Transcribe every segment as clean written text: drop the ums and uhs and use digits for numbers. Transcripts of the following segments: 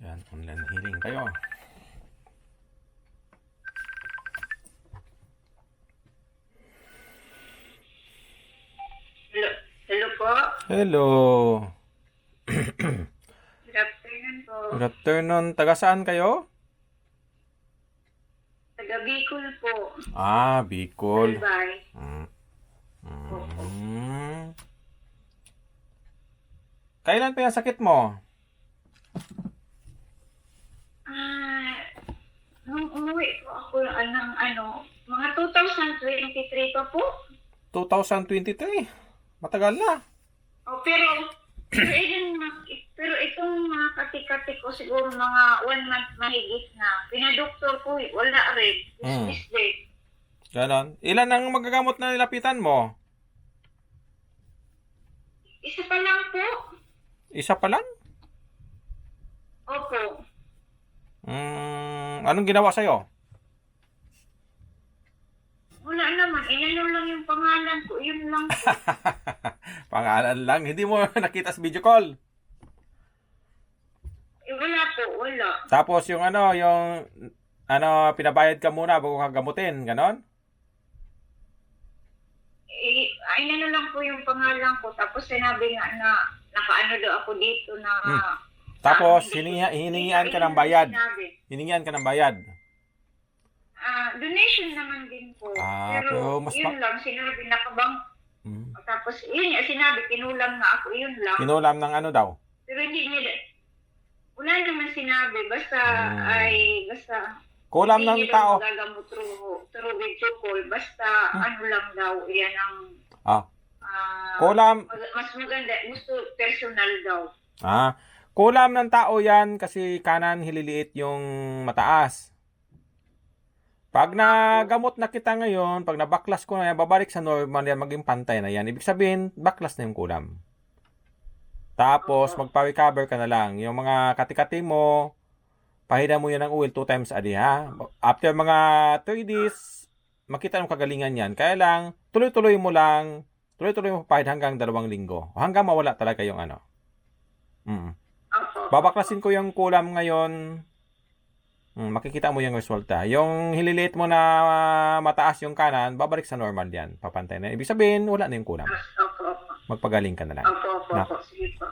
Yan, online healing tayo. Hello, hello po. Hello. Good afternoon po. Good afternoon. Taga saan kayo? Taga Bicol po. Bicol. Albay. Mm. Opo. Kailan pa yung sakit mo? Nung umuwi po ako ng mga 2023 pa po. 2023. Matagal na. Pero itong mga kati-kati ko siguro mga 1 month mahigit na. Pinadoktor ko, wala rin. This day. Ganon. Ilan ang magagamot na nilapitan mo? Isa pa lang po. Isa pa lang? Opo. Anong ginawa sa'yo? Wala naman. Inano lang yung pangalan ko. Yun lang po. Pangalan lang. Hindi mo nakita sa video call. Wala po. Wala. Tapos yung pinabayad ka muna bago ka gamutin. Ganon? Inano lang po yung pangalan ko. Tapos sinabi nga na nakaano daw ako dito na... Tapos hiningian ka ng bayad. Hiningian ka ng bayad. Donation naman din po. Pero mas yun lang, sinabi nakabang. Tapos yun nga, sinabi, kinulam nga ako, yun lang. Kinulam ng ano daw? Pero hindi niya, wala naman sinabi, basta Kulam ng hindi niya tao. daw magagamot through video call, basta ano lang daw, yan ang... Kulam. Mas maganda, gusto personal daw. Kulam ng tao yan kasi kanan hililiit yung mataas. Pag nagamot na kita ngayon, pag nabaklas ko na yan, babalik sa normal yan, maging pantay na yan. Ibig sabihin, baklas na yung kulam. Tapos, magpa-recover ka na lang. Yung mga kati-kati mo, pahida mo yan ng oil 2 times a day, ha? After mga 3 days, makita ng kagalingan yan. Kaya lang, tuloy-tuloy mo pahid hanggang 2 linggo. Hanggang mawala talaga yung ano. Babaklasin ko yung kulam ngayon. Makikita mo yung resulta. Yung hililiit mo na mataas yung kanan, babalik sa normal yan. Papantay na. Ibig sabihin, wala na yung kulam. Magpagaling ka na lang. Opo. Sige po.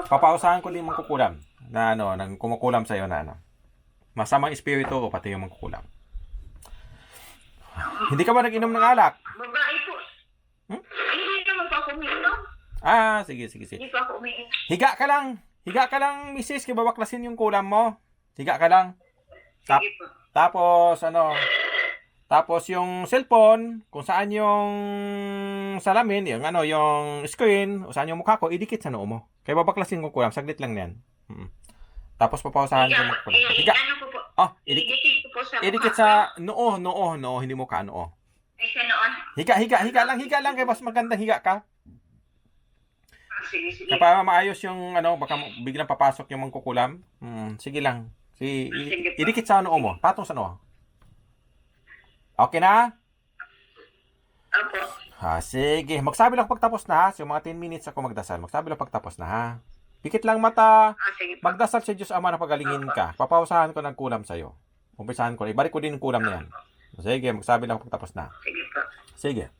Papausahan ko din yung mangkukulam. Na nang kumukulam sa'yo na masamang espiritu o pati yung mangkukulam. Hindi ka ba nag-inom ng alak? Babae po. Hindi naman po ako umiinom. Sige. Hindi po ako umiinom. Higa ka lang, misis. Kaya babaklasin yung kulam mo. Higa ka lang. Sige po. Tapos yung cellphone, kung saan yung salamin, yung screen, o saan yung mukha ko, idikit sa noo mo. Kaya babaklasin ko kulam, saglit lang yan. Tapos papausahan ko yung kulam. Higa. Ano ko po? Idikit ko po sa Idikit sa noo, hindi mukha, noo. Ay, sa noon. Higa lang, kaya mas magandang higa ka. Sige. Para maayos yung baka biglang papasok yung mangkukulam. Sige lang. Sige po. Idikit sa noo mo, patong sa noo. Okay na? Opo. Sige. Magsabi lang pagtapos na, ha? So, mga 10 minutes ako magdasal. Magsabi lang pagtapos na, ha? Pikit lang mata. Sige po. Magdasal sa Diyos Ama na pagalingin ka. Papausahan ko ng kulam sa'yo. Umpisahan ko. Ibalik ko din yung kulam na yan. Sige. Magsabi lang pagtapos na. Sige po. Sige.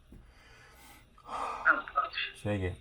Opo. Sige.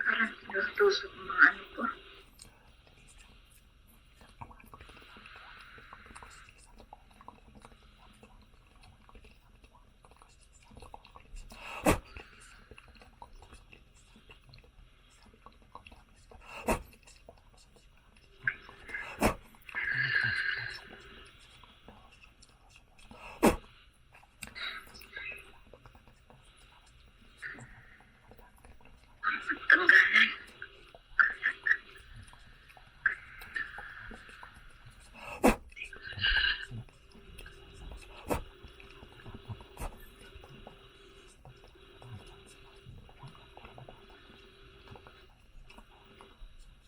Parang tusok mga ano ko. Tanggalan.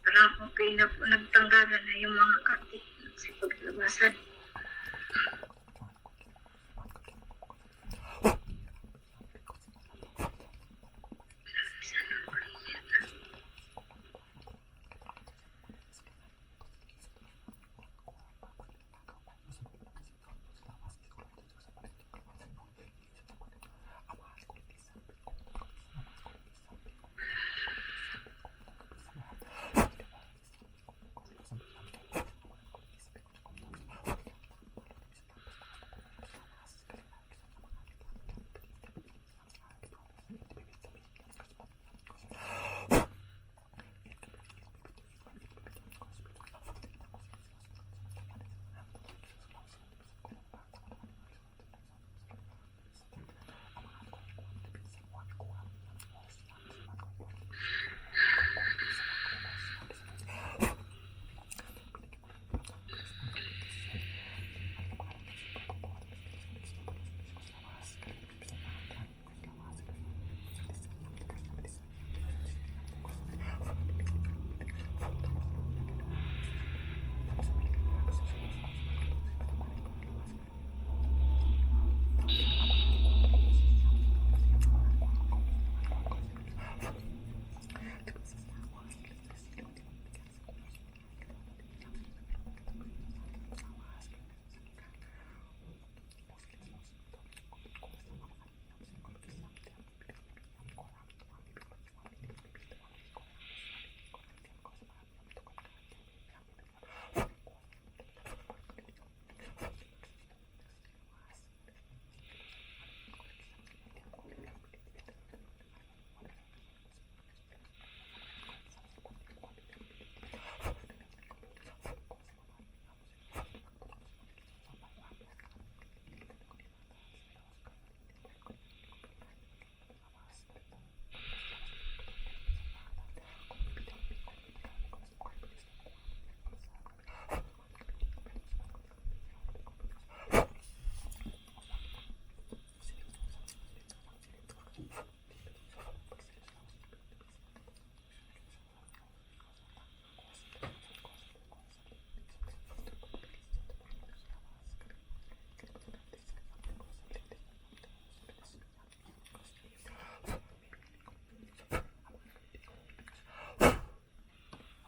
Parang okay na po nagtanggalan na yung mga katik sa paglabasan.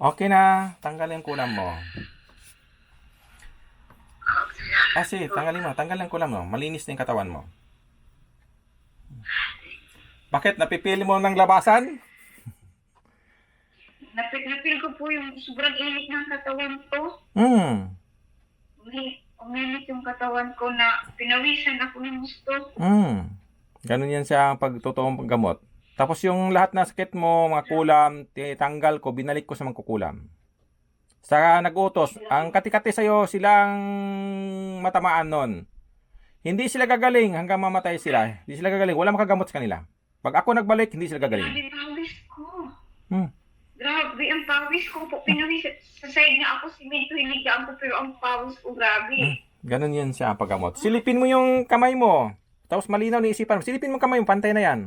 Okay na, tanggalin yung kulam mo. Ah, sige, tanggalin yung kulam mo. Malinis na yung katawan mo. Bakit? Napipili mo ng labasan? napil ko po yung sobrang init ng katawan ko. Hmm. Uminit yung katawan ko na pinawisan ako ng gusto. Hmm. Ganun yan siya ang pagtotoong paggamot. Tapos yung lahat na sakit mo, mga kulam, tinanggal ko, binalik ko sa mangkukulam. Sa nag-utos, ang kati-kati sa'yo, silang matamaan nun. Hindi sila gagaling hanggang mamatay sila. Hindi sila gagaling. Wala makagamot sa kanila. Pag ako nagbalik, hindi sila gagaling. Grabe pawis ko. Hmm. Grabe ang pawis ko po. Pinawis sa side na ako, simento, hinigaan ko, pero ang pawis ko, grabe. Ganun yan siya ang paggamot. Silipin mo yung kamay mo. Tapos malinaw na isipan mo. Silipin mo yung kamay mo, pantay na yan.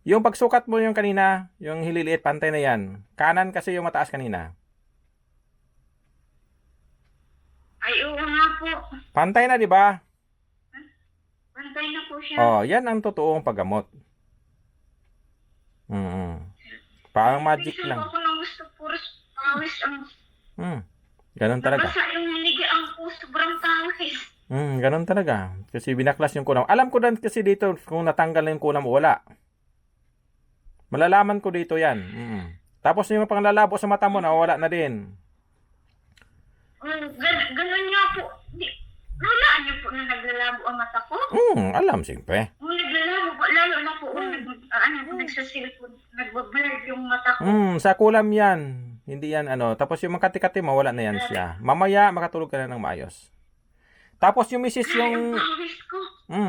Yung pagsukat mo yung kanina, yung hililiit, pantay na yan. Kanan kasi yung mataas kanina. Ay, oo nga po. Pantay na, di ba? Pantay na po siya. Oh, yan ang totoong paggamot. Parang magic Minsan lang. ako nang gusto, puros pawis ang... Ganun talaga. Nabasa yung niligaan ko, sobrang pawis. Ganun talaga. Kasi binaklas yung kulam. Alam ko din kasi dito kung natanggal na yung kulam o wala. Malalaman ko dito yan. Tapos yung panglalabo sa mata mo, nawala na din. Ganun nga po. Lalaan niyo po na naglalabo ang mata ko. Alam, siyempre. Kung naglalabo po, lalo na po kung nagsasilpon, nagbablur yung mata ko. Sa kulam yan. Hindi yan Tapos yung mga kati-kati, mawala na yan siya. Mamaya, makatulog ka na ng maayos. Tapos yung misis, yung... Pawis ko.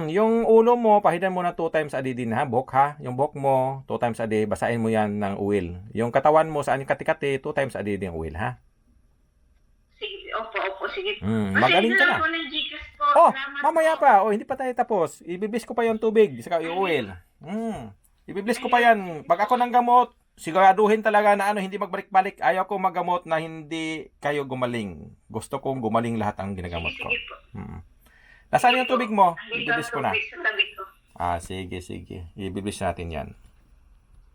Yung ulo mo, pahidan mo na 2 times a day din ha. Buhok ha. Yung buhok mo, 2 times a day. Basahin mo yan ng oil. Yung katawan mo, saan yung kati-kati, 2 times a day din oil ha. Sige, opo, sige. Magaling ka na. Ako ng Gcash po. Oh, Salamat mamaya po. pa. Hindi pa tayo tapos. Ibiblis ko pa yung tubig. Saka yung oil. Ibiblis ko pa yan. Pag ako ng gamot, siguraduhin talaga na hindi magbalik-balik. Ayaw ko magamot na hindi kayo gumaling. Gusto kong gumaling lahat ang ginagamot ko. Sige po. Nasaan yung tubig mo? Andito Ibiblis ko na. ang tubig sa tabi ko. Sige. Ibiblis natin yan.